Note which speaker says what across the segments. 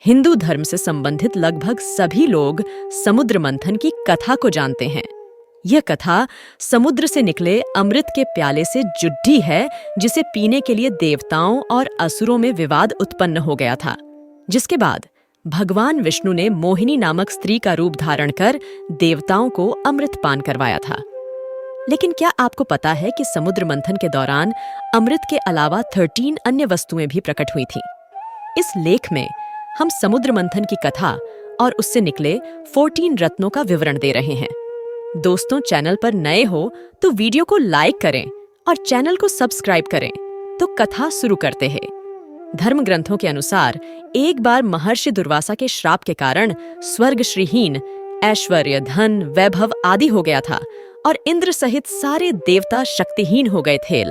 Speaker 1: हिंदू धर्म से संबंधित लगभग सभी लोग समुद्र मंथन की कथा को जानते हैं। यह कथा समुद्र से निकले अमृत के प्याले से जुड़ी है, जिसे पीने के लिए देवताओं और असुरों में विवाद उत्पन्न हो गया था, जिसके बाद भगवान विष्णु ने मोहिनी नामक स्त्री का रूप धारण कर देवताओं को अमृत पान करवाया था। लेकिन क्या आपको पता है कि समुद्र मंथन के दौरान अमृत के अलावा 13 अन्य वस्तुएं भी प्रकट हुई थीं? इस लेख में हम समुद्र मंथन की कथा और उससे निकले 14 रत्नों का विवरण दे रहे हैं। दोस्तों, चैनल पर नए हो तो वीडियो को लाइक करें और चैनल को सब्सक्राइब करें। तो कथा शुरू करते हैं। धर्म ग्रंथों के अनुसार एक बार महर्षि दुर्वासा के श्राप के कारण स्वर्ग श्रीहीन, ऐश्वर्य, धन, वैभव आदि हो गया था और इंद्र सहित सारे देवता शक्तिहीन हो गए थे।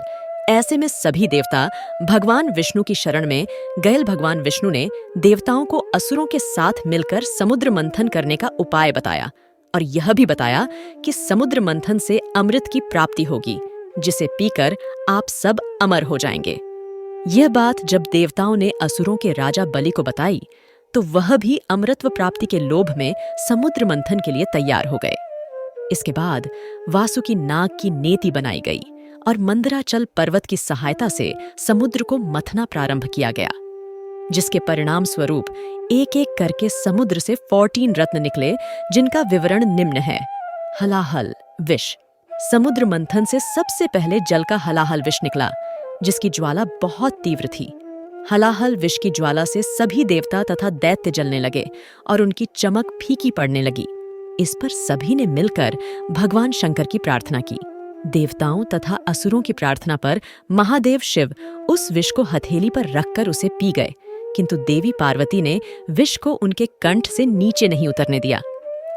Speaker 1: ऐसे में सभी देवता भगवान विष्णु की शरण में गए। भगवान विष्णु ने देवताओं को असुरों के साथ मिलकर समुद्र मंथन करने का उपाय बताया और यह भी बताया कि समुद्र मंथन से अमृत की प्राप्ति होगी, जिसे पीकर आप सब अमर हो जाएंगे। यह बात जब देवताओं ने असुरों के राजा बलि को बताई तो वह भी अमृतत्व प्राप्ति के लोभ में समुद्र मंथन के लिए तैयार हो गए। इसके बाद वासुकी नाग की नेति बनाई गई और मंदराचल पर्वत की सहायता से समुद्र को मथना प्रारंभ किया गया, जिसके परिणाम स्वरूप एक एक करके समुद्र से 14 रत्न निकले, जिनका विवरण निम्न है। हलाहल विष। समुद्र मंथन से सबसे पहले जल का हलाहल विष निकला, जिसकी ज्वाला बहुत तीव्र थी। हलाहल विष की ज्वाला से सभी देवता तथा दैत्य जलने लगे और उनकी चमक फीकी पड़ने लगी। इस पर सभी ने मिलकर भगवान शंकर की प्रार्थना की। देवताओं तथा असुरों की प्रार्थना पर महादेव शिव उस विष को हथेली पर रखकर उसे पी गए, किंतु देवी पार्वती ने विष को उनके कंठ से नीचे नहीं उतरने दिया।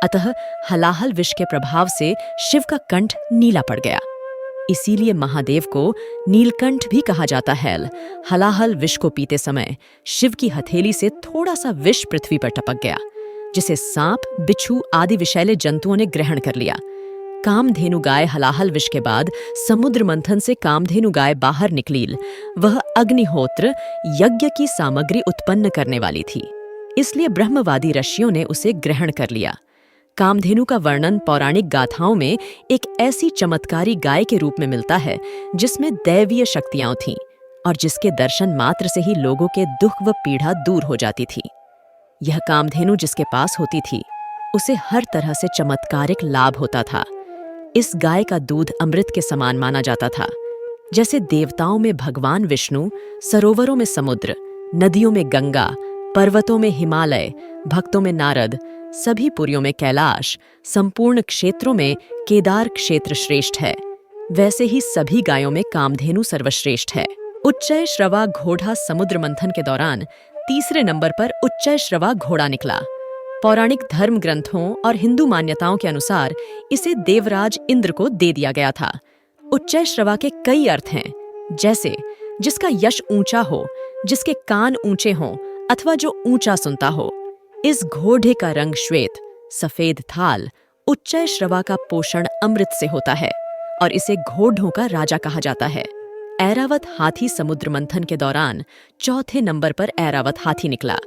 Speaker 1: अतः हलाहल विष के प्रभाव से शिव का कंठ नीला पड़ गया। इसीलिए महादेव को नीलकंठ भी कहा जाता है। हलाहल विष को पीते समय शिव की हथेली से थोड़ा सा विष पृथ्वी पर टपक गया, जिसे सांप, बिच्छू आदि विषैले जंतुओं ने ग्रहण कर लिया। कामधेनु गाय हलाहल विष के बाद समुद्र मंथन से कामधेनु गाय बाहर निकली। वह अग्निहोत्र यज्ञ की सामग्री उत्पन्न करने वाली थी, इसलिए ब्रह्मवादी ऋषियों ने उसे ग्रहण कर लिया। कामधेनु का वर्णन पौराणिक गाथाओं में एक ऐसी चमत्कारी गाय के रूप में मिलता है जिसमें दैवीय शक्तियां थीं और जिसके दर्शन मात्र से ही लोगों के दुख व पीड़ा दूर हो जाती थी। यह कामधेनु जिसके पास होती थी, उसे हर तरह से चमत्कारिक लाभ होता था। इस गाय का दूध अमृत के समान माना जाता था। जैसे देवताओं में भगवान विष्णु, सरोवरों में समुद्र, नदियों में गंगा, पर्वतों में हिमालय, भक्तों में नारद, सभी पुरियों में कैलाश, संपूर्ण क्षेत्रों में केदार क्षेत्र श्रेष्ठ है, वैसे ही सभी गायों में कामधेनु सर्वश्रेष्ठ है। उच्चय श्रवा घोड़ा समुद्र मंथन के दौरान तीसरे नंबर पर उच्चय श्रवा घोड़ा निकला। पौराणिक धर्म ग्रंथों और हिंदू मान्यताओं के अनुसार इसे देवराज इंद्र को दे दिया गया था। उच्चय श्रवा के कई अर्थ हैं, जैसे जिसका यश ऊंचा हो, जिसके कान ऊंचे हों अथवा जो ऊंचा सुनता हो। इस घोड़े का रंग श्वेत, सफेद थाल। उच्चय श्रवा का पोषण अमृत से होता है और इसे घोड़ों का राजा कहा जाता है। ऐरावत हाथी समुद्र मंथन के दौरान चौथे नंबर पर ऐरावत हाथी निकला।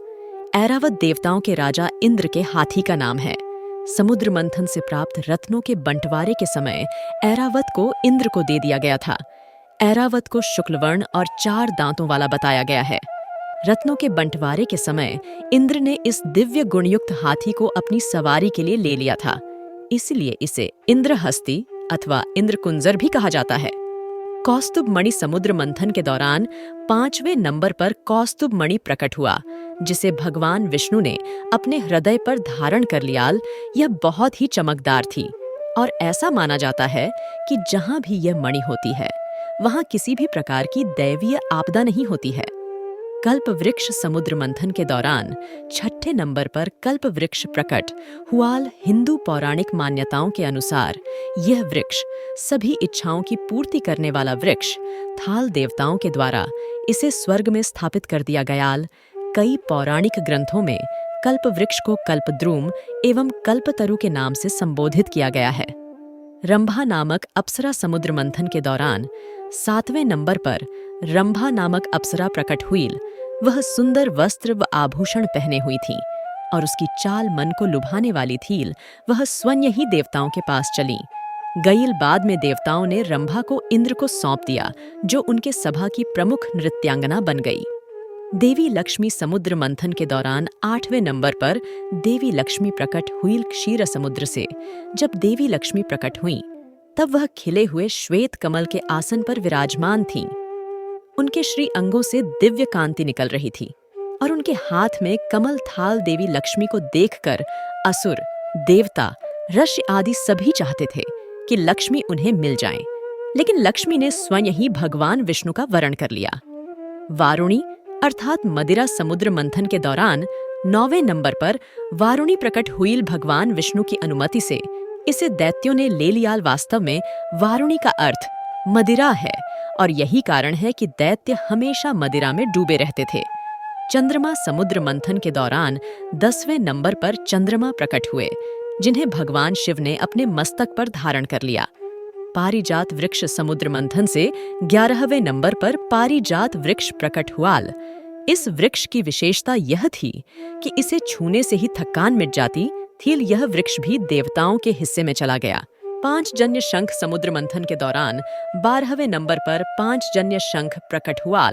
Speaker 1: ऐरावत देवताओं के राजा इंद्र के हाथी का नाम है। समुद्र मंथन से प्राप्त रत्नों के बंटवारे के समय ऐरावत को इंद्र को दे दिया गया था। ऐरावत को शुक्लवर्ण और 4 दांतों वाला बताया गया है। रत्नों के बंटवारे के समय इंद्र ने इस दिव्य गुणयुक्त हाथी को अपनी सवारी के लिए ले लिया था, इसलिए इसे इंद्रहस्ती अथवा इंद्रकुंजर भी कहा जाता है। कौस्तुभ मणि समुद्र मंथन के दौरान 5वें नंबर पर कौस्तुभ मणि प्रकट हुआ, जिसे भगवान विष्णु ने अपने हृदय पर धारण कर लिया। यह बहुत ही चमकदार थी और ऐसा माना जाता है कि जहां भी यह मणि होती है, वहां किसी भी प्रकार की दैवीय आपदा नहीं होती है। कल्प वृक्ष समुद्र मंथन के दौरान 6ठे नंबर पर कल्प वृक्ष प्रकट हुआ। हिंदू पौराणिक मान्यताओं के अनुसार यह वृक्ष सभी इच्छाओं की पूर्ति करने वाला वृक्ष थाल देवताओं के द्वारा इसे स्वर्ग में स्थापित कर दिया गया। कई पौराणिक ग्रंथों में कल्प वृक्ष को कल्पद्रुम एवं कल्पतरु के नाम से संबोधित किया गया है। रंभा नामक अप्सरा समुद्र मंथन के दौरान 7वें नंबर पर रंभा नामक अप्सरा प्रकट हुई। वह सुंदर वस्त्र व आभूषण पहने हुई थी और उसकी चाल मन को लुभाने वाली थी। वह स्वयं ही देवताओं के पास चली गई। बाद में देवताओं ने रंभा को इंद्र को सौंप दिया, जो उनके सभा की प्रमुख नृत्यांगना बन गई। देवी लक्ष्मी समुद्र मंथन के दौरान 8वें नंबर पर देवी लक्ष्मी प्रकट हुई क्षीर समुद्र से। जब देवी लक्ष्मी प्रकट हुई तब वह खिले हुए श्वेत कमल के आसन पर विराजमान थीं। उनके श्री अंगों से दिव्य कांति निकल रही थी और उनके हाथ में कमल थाल देवी लक्ष्मी को देखकर असुर, देवता, ऋषि आदि सभी चाहते थे कि लक्ष्मी उन्हें मिल जाएं। लेकिन लक्ष्मी ने स्वयं ही भगवान विष्णु का वरण कर लिया। वारुणी अर्थात मदिरा समुद्र मंथन के दौरान 9वें नंबर पर वारुणी प्रकट हुई। भगवान विष्णु की अनुमति से इसे दैत्यों ने ले लिया। वास्तव में वारुणी का अर्थ मदिरा है और यही कारण है कि दैत्य हमेशा मदिरा में डूबे रहते थे। चंद्रमा समुद्र मंथन के दौरान 10वें नंबर पर चंद्रमा प्रकट हुए, जिन्हें भगवान शिव ने अपने मस्तक पर धारण कर लिया। पारिजात वृक्ष समुद्र मंथन से 11वें नंबर पर पारिजात वृक्ष प्रकट हुआ। इस वृक्ष की विशेषता यह थी कि इसे छूने से ही थकान मिट जाती थी। यह वृक्ष भी देवताओं के हिस्से में चला गया। 5 जन्य शंख समुद्र मंथन के दौरान 12वें नंबर पर 5 जन्य शंख प्रकट हुआ।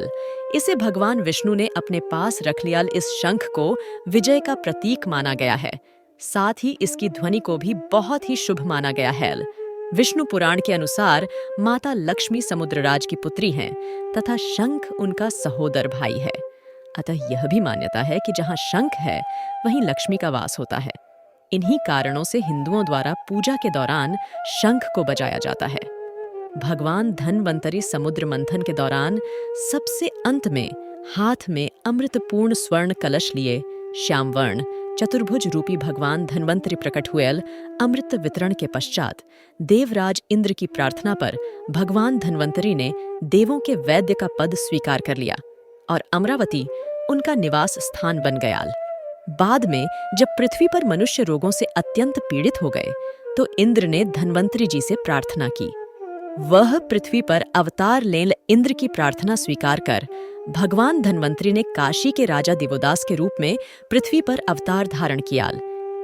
Speaker 1: इसे भगवान विष्णु ने अपने पास रख लिया। इस शंख को विजय का प्रतीक माना गया है। साथ ही इसकी ध्वनि को भी बहुत ही शुभ माना गया है। विष्णु पुराण के अनुसार माता लक्ष्मी समुद्रराज की पुत्री हैं तथा शंख उनका सहोदर भाई है। अतः यह भी मान्यता है कि जहाँ शंख है वहीं लक्ष्मी का वास होता है। इन्हीं कारणों से हिंदुओं द्वारा पूजा के दौरान शंख को बजाया जाता है। भगवान धन्वंतरी समुद्र मंथन के दौरान सबसे अंत में हाथ में अमृतपूर्ण स्वर्ण कलश लिए श्यामवर्ण चतुर्भुज रूपी भगवान धन्वंतरी प्रकट हुए। अमृत वितरण के पश्चात देवराज इंद्र की प्रार्थना पर भगवान धन्वंतरी ने देवों के वैद्य का पद स्वीकार कर लिया और अमरावती उनका निवास स्थान बन गया। बाद में जब पृथ्वी पर मनुष्य रोगों से अत्यंत पीड़ित हो गए तो इंद्र ने धन्वंतरी जी से प्रार्थना की। वह पृथ्वी पर अवतार लेन इंद्र की प्रार्थना स्वीकार कर भगवान धन्वंतरी ने काशी के राजा दिवोदास के रूप में पृथ्वी पर अवतार धारण किया।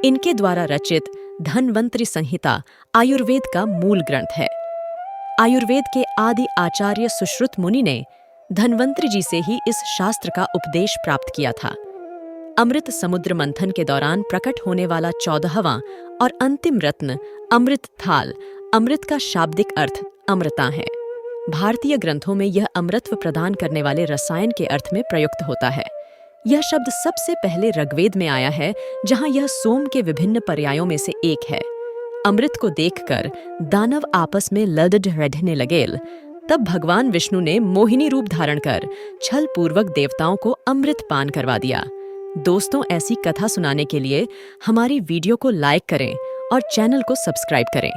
Speaker 1: इनके द्वारा रचित धन्वंतरी संहिता आयुर्वेद का मूल ग्रंथ है। आयुर्वेद के आदि आचार्य सुश्रुत मुनि ने धन्वंतरी जी से ही इस शास्त्र का उपदेश प्राप्त किया था। अमृत समुद्र मंथन के दौरान प्रकट होने वाला 14वां और अंतिम रत्न अमृत थाल, अमृत का शाब्दिक अर्थ अमृता है। भारतीय ग्रंथों में यह अमृतत्व प्रदान करने वाले रसायन के अर्थ में प्रयुक्त होता है। यह शब्द सबसे पहले ऋग्वेद में आया है, जहां यह सोम के विभिन्न पर्यायों में से एक है। अमृत को देखकर दानव आपस में लड़ रहने लगे। तब भगवान विष्णु ने मोहिनी रूप धारण कर छल पूर्वक देवताओं को अमृत पान करवा दिया। दोस्तों, ऐसी कथा सुनाने के लिए हमारी वीडियो को लाइक करें और चैनल को सब्सक्राइब करें।